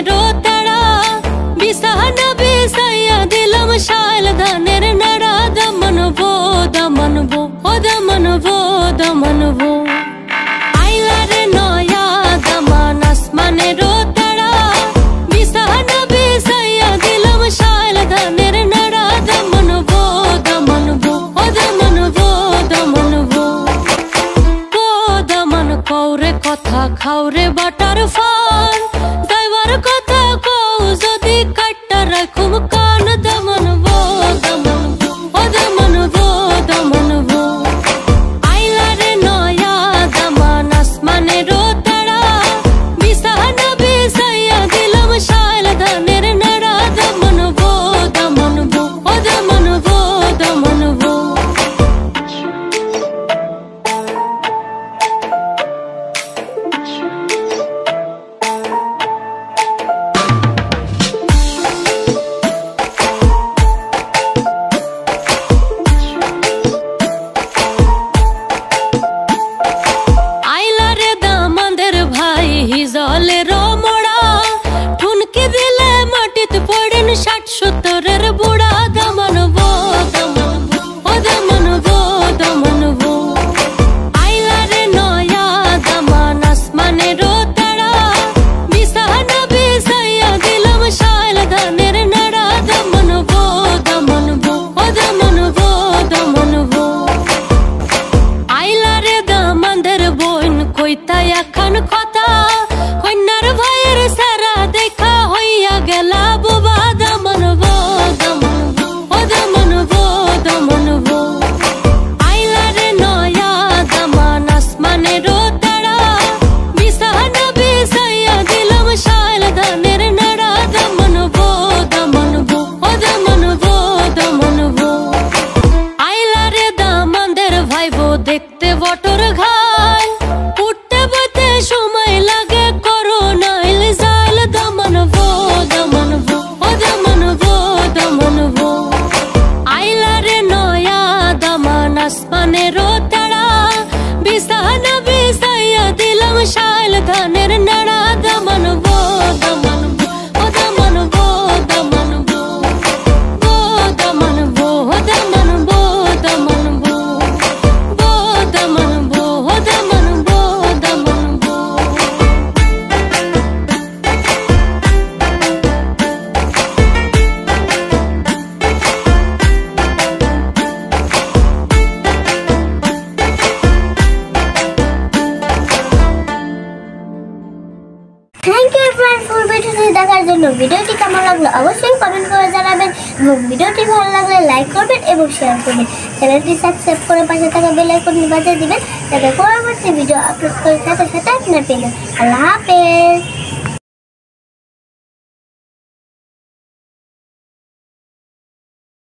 আসমানেরও তারা বিছানা বিছাইয়া দিলাম শাল ধানের নাড়া দামানবো দামানবো ও দামানবো দামানবো আইলারে নয়া দামান আসমানেরও তারা বিছানা বিছাইয়া দিলাম শাল ধানের নাড়া দামানবো দামানবো ও দামানবো দামানবো ও দামান কৌরে কথা খাওরে বাটার ফান যাইবার কথা কও যদি কাটটা রাখুম কান দামানবো দামানবো ও দামানবো দামানবো আইলারে নয়া দামান আসমানেরও তারা বিছানা বিছাইয়া দিলাম শাল ধানের নাড়া দামানবো দামানবো ও দামানবো দামানবো ষাট সত্তরের বুড়া দামানবো দামানবো ও দামানবো দামানবো আইলারে নয়া দামান আসমানেরও তারা বিছানা বিছাইয়া দিলাম শাল ধানের নাড়া দামানবো দামানবো ও দামানবো দামানবো আইলারে দামানদের বোন কইতা এখন কথা কন্যার ভাইয়ের সারা দেখা হইয়া গেলা বুবা দামানবো দামানবো ও দামানবো দামানবো আইলারে নয়া দামান আসমানেরও তারা বিছানা বিছাইয়া দিলাম শাল ধানের নাড়া দামানবো দামানবো ও দামানবো দামানবো আইলারে দামানদের ভাইবো দেখতে বটর ঘাই উঠতে বইতে সময় লাগে করোনা ইলজাল দামানবো দামানবো ও দামানবো দামানবো আইলারে নয়া দামান আসমানেরও তারা বিছানা বিছাইয়া দিলাম শাল ধানের নাড়া দামানবো দামানবো ও দামানবো দামানবো ও দামানবো ও দামানবো দামানবো ও দামানবো ও দামানবো দামানবো থ্যাংক ইউ ফ্রেন্ড ফুল ভিডিওটি দেখার জন্য। ভিডিওটি কেমন লাগলো অবশ্যই কমেন্ট করে জানাবেন এবং ভিডিওটি ভালো লাগলে লাইক করবেন এবং শেয়ার করবেন। চ্যানেলটি সাবস্ক্রাইব করে পাশে থাকা বেল আইকনটি বাজিয়ে দিবেন যাতে পরবর্তী ভিডিও আপলোড করে সাথে সাথে আপনার পেয়ে যান। আল্লাহ হাফেজ।